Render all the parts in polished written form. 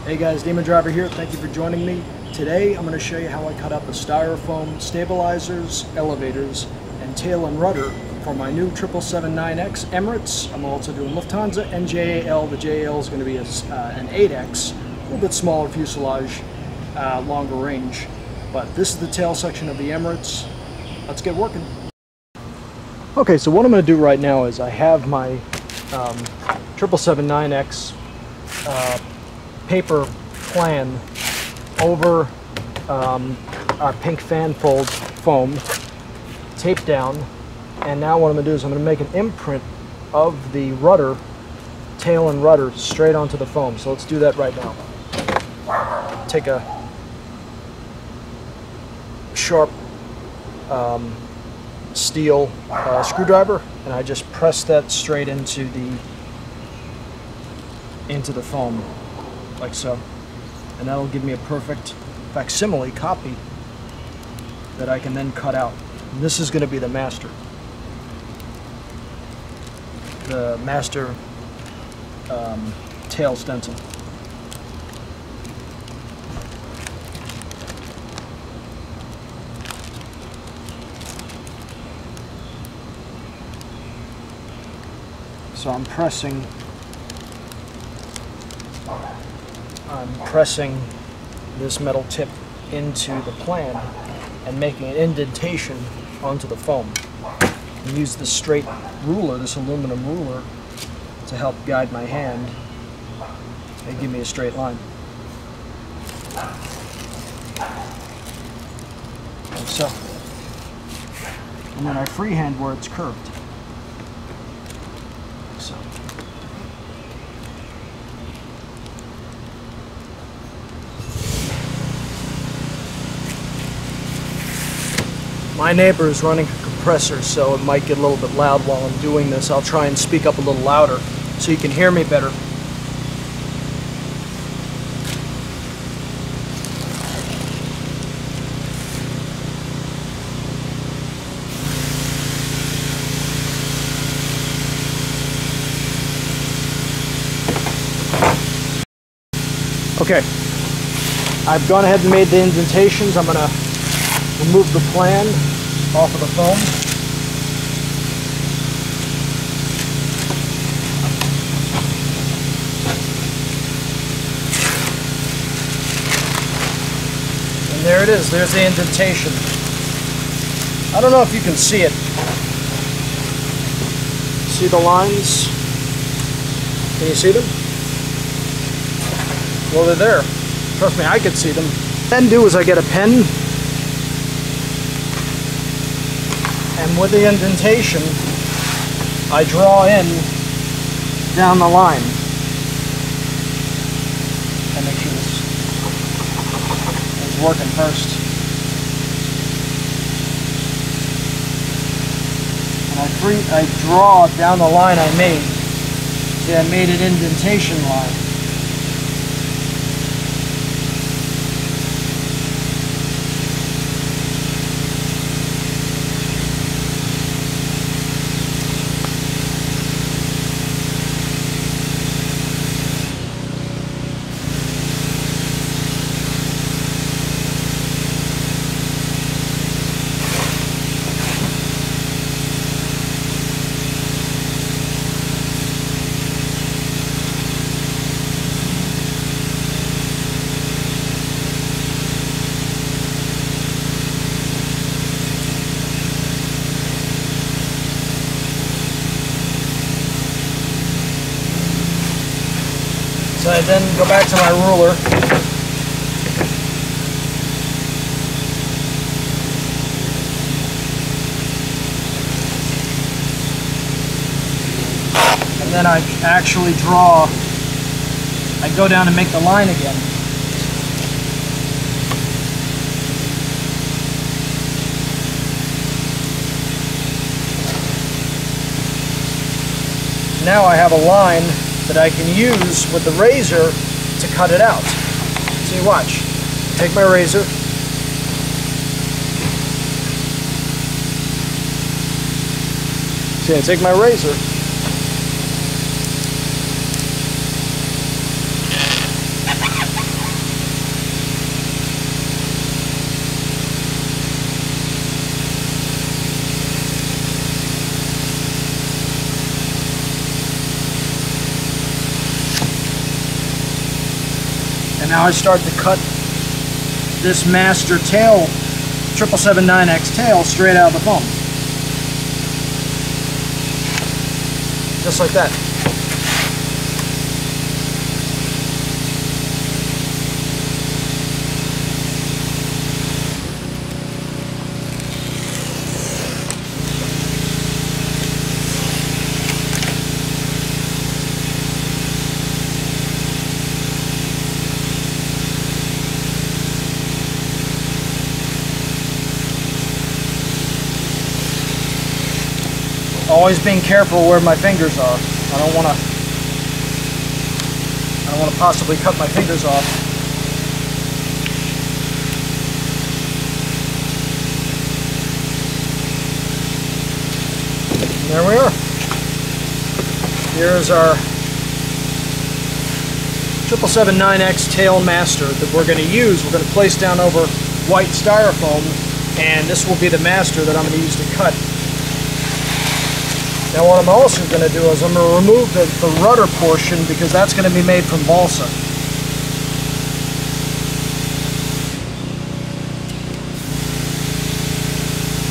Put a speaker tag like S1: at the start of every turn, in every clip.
S1: Hey guys, DemonDriver here. Thank you for joining me. Today I'm going to show you how I cut up the styrofoam stabilizers, elevators, and tail and rudder for my new 777-9X Emirates. I'm also doing Lufthansa and JAL. The JAL is going to be an 8X, a little bit smaller fuselage, longer range. But this is the tail section of the Emirates. Let's get working. Okay, so what I'm going to do right now is I have my 777-9X paper plan over our pink fan fold foam, taped down, and now what I'm going to do is I'm going to make an imprint of the rudder, tail and rudder, straight onto the foam. So let's do that right now. Take a sharp steel screwdriver, and I just press that straight into the foam, like so, and that'll give me a perfect facsimile copy that I can then cut out. And this is going to be the master tail stencil. So I'm pressing this metal tip into the plan and making an indentation onto the foam. And use this straight ruler, this aluminum ruler, to help guide my hand and give me a straight line. Like so. And then I freehand where it's curved. Like so. My neighbor is running a compressor, so it might get a little bit loud while I'm doing this. I'll try and speak up a little louder so you can hear me better. Okay, I've gone ahead and made the indentations. I'm going to remove the plan off of the foam. And there it is. There's the indentation. I don't know if you can see it. See the lines? Can you see them? Well, they're there. Trust me, I could see them. What I then do is I get a pen, and with the indentation, I draw in down the line. And make sure this is working first. And I draw down the line I made. See, I made an indentation line. So I then go back to my ruler and then I actually draw, I go down and make the line again. Now I have a line that I can use with the razor to cut it out. See, watch. Take my razor. See, I take my razor. And now I start to cut this master tail, 777-9X tail, straight out of the foam. Just like that. Always being careful where my fingers are. I don't want to possibly cut my fingers off. And there we are. Here is our 777-9X tail master that we're going to use. We're going to place down over white styrofoam, and this will be the master that I'm going to use to cut. Now what I'm also going to do is I'm going to remove the rudder portion, because that's going to be made from balsa.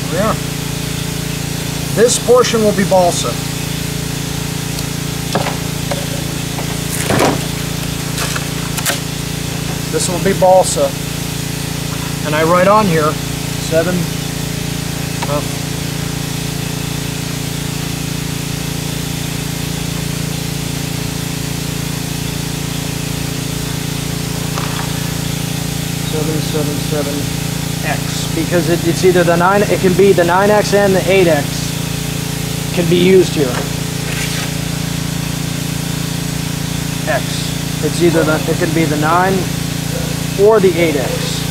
S1: There we are. This portion will be balsa. This will be balsa. And I write on here 777X, because it's either the 9, it can be the 9X and the 8X can be used here. X. It's either it can be the 9 or the 8X.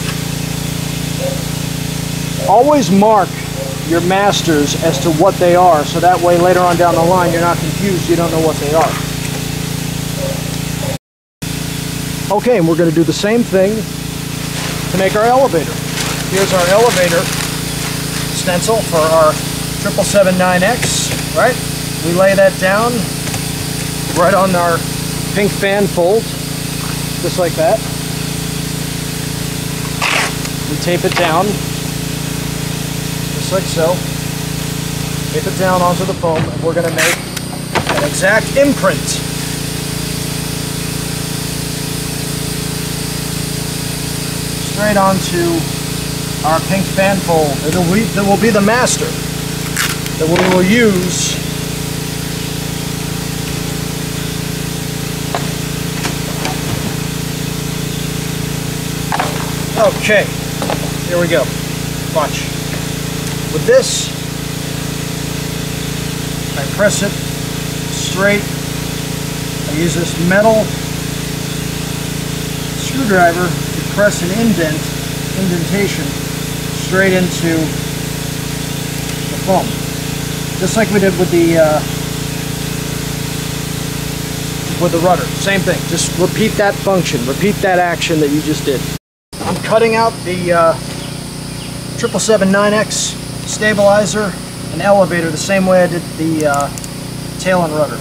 S1: Always mark your masters as to what they are, so that way later on down the line you're not confused, you don't know what they are. Okay, and we're going to do the same thing to make our elevator. Here's our elevator stencil for our 777-9X, right? We lay that down right on our pink fan fold, just like that. We tape it down, just like so. Tape it down onto the foam, and we're going to make an exact imprint. Straight onto our pink fan fold. That will be the master that we will use Okay, here we go. Watch. With this, I press it straight. I use this metal screwdriver to press an indentation straight into the foam. Just like we did with the rudder. Same thing. Just repeat that function. Repeat that action that you just did. I'm cutting out the 777-9X stabilizer and elevator the same way I did the tail and rudder.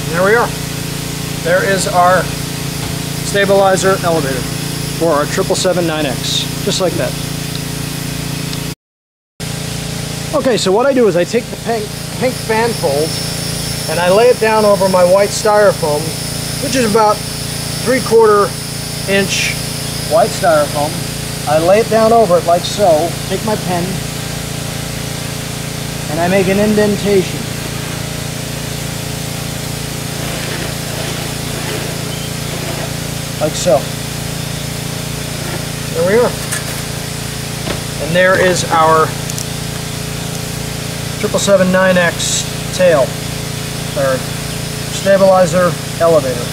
S1: There we are. There is our stabilizer elevator for our 777-9X, just like that. Okay, so what I do is I take the pink fan fold and I lay it down over my white styrofoam, which is about 3/4 inch white styrofoam. I lay it down over it like so, take my pen, and I make an indentation. Like so. There we are. And there is our 777-9X tail, or stabilizer elevator.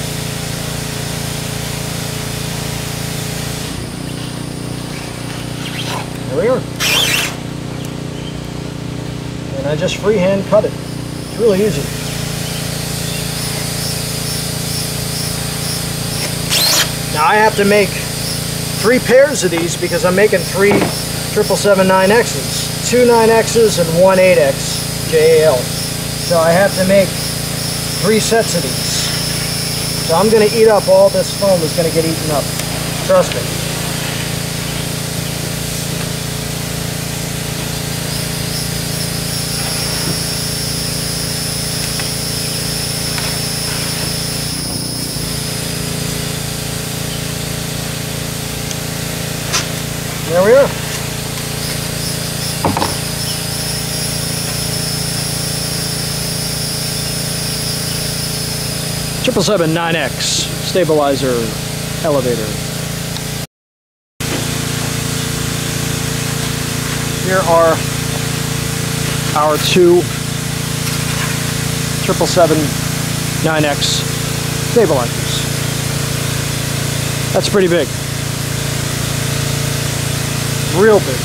S1: There we are. And I just freehand cut it. It's really easy. Now I have to make 3 pairs of these because I'm making 3 777-9Xs. 2 9Xs and 1 8X JAL. So I have to make 3 sets of these. So I'm going to eat up all this foam is going to get eaten up. Trust me. There we are. Triple 7-9X stabilizer elevator. Here are our 2 777-9X stabilizers. That's pretty big. Real big.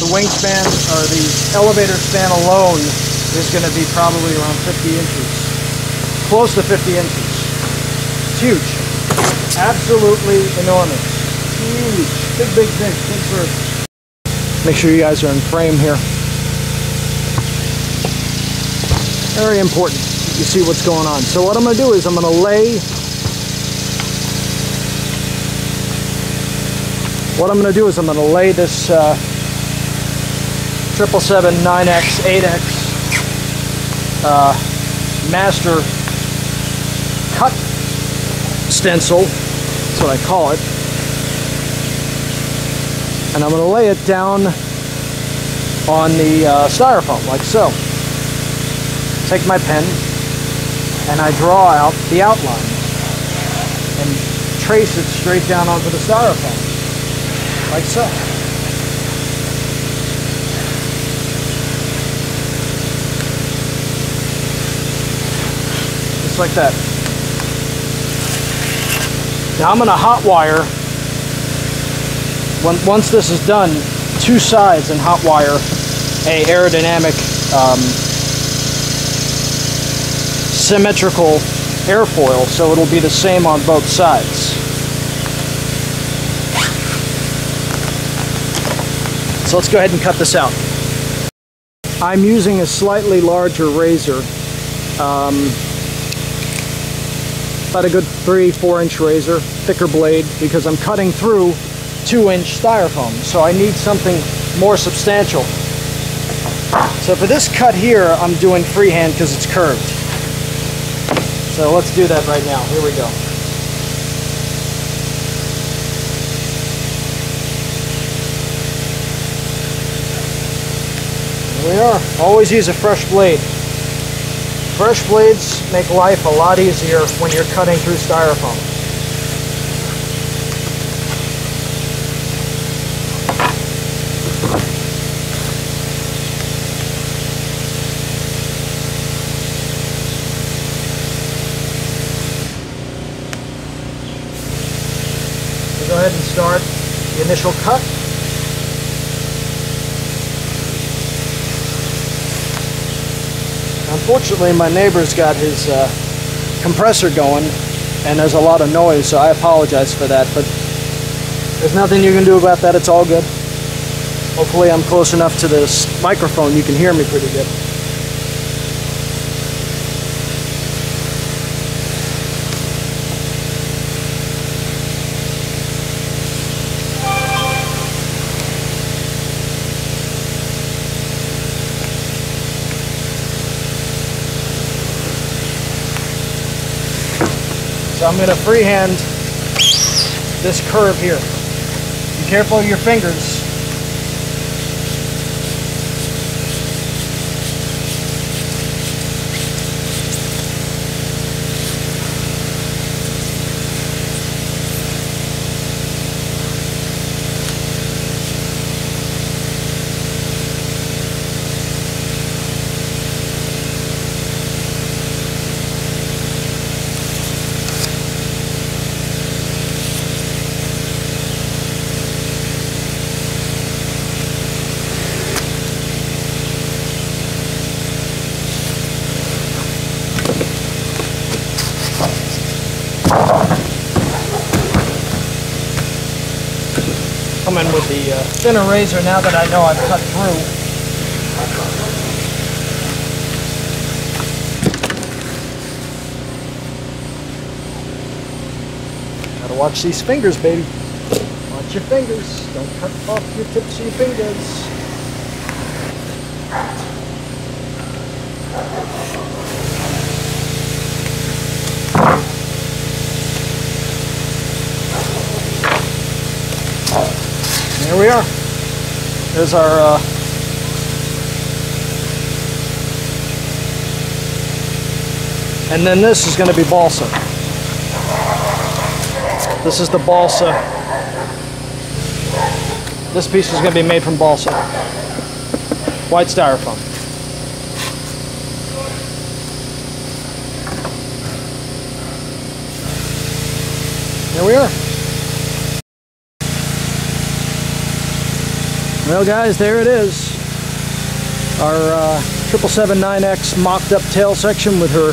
S1: The wingspan, or the elevator span alone, is going to be probably around 50 inches. Close to 50 inches. It's huge. Absolutely enormous. Huge. Big, big, big. Big bird. Make sure you guys are in frame here. Very important. You see what's going on. So what I'm going to do is I'm going to lay... this 777-9X 8X master cut stencil, that's what I call it, and I'm going to lay it down on the styrofoam like so. Take my pen and I draw out the outline and trace it straight down onto the styrofoam like so. Just like that. Now I'm going to hot wire, once this is done, 2 sides and hot wire a aerodynamic symmetrical airfoil so it'll be the same on both sides. So let's go ahead and cut this out. I'm using a slightly larger razor, about a good 3-4 inch razor, thicker blade, because I'm cutting through 2-inch styrofoam, so I need something more substantial. So for this cut here, I'm doing freehand because it's curved. So let's do that right now. Here we go. Here we are. Always use a fresh blade. Fresh blades make life a lot easier when you're cutting through styrofoam. So go ahead and start the initial cut. Unfortunately, my neighbor's got his compressor going and there's a lot of noise, so I apologize for that, but there's nothing you can do about that. It's all good. Hopefully I'm close enough to this microphone you can hear me pretty good. I'm going to freehand this curve here. Be careful of your fingers. Come in with the thinner razor now that I know I've cut through. Gotta watch these fingers, baby. Watch your fingers. Don't cut off your tips of your fingers. Here we are. There's our and then this is going to be balsa. This is the balsa. This piece is going to be made from balsa. White styrofoam. There we are. Well guys, there it is. Our 777-9X mocked up tail section with her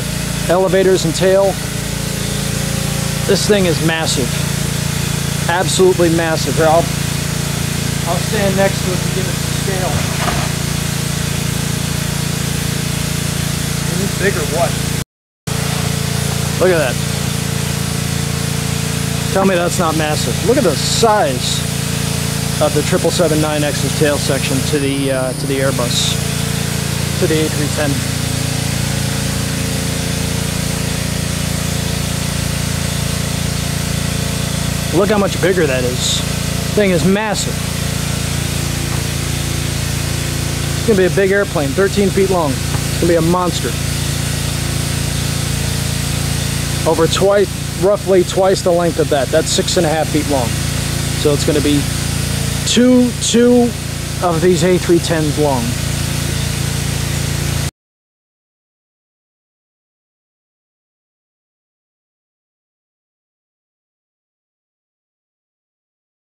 S1: elevators and tail. This thing is massive. Absolutely massive. Here, I'll stand next to it to give it some scale. Is it big or what? Look at that. Tell me that's not massive. Look at the size of the 777-9X's tail section to the Airbus, to the A310. Look how much bigger that is. This thing is massive. It's gonna be a big airplane, 13 feet long. It's gonna be a monster. Over roughly twice the length of that. That's 6.5 feet long. So it's gonna be two of these A310s long.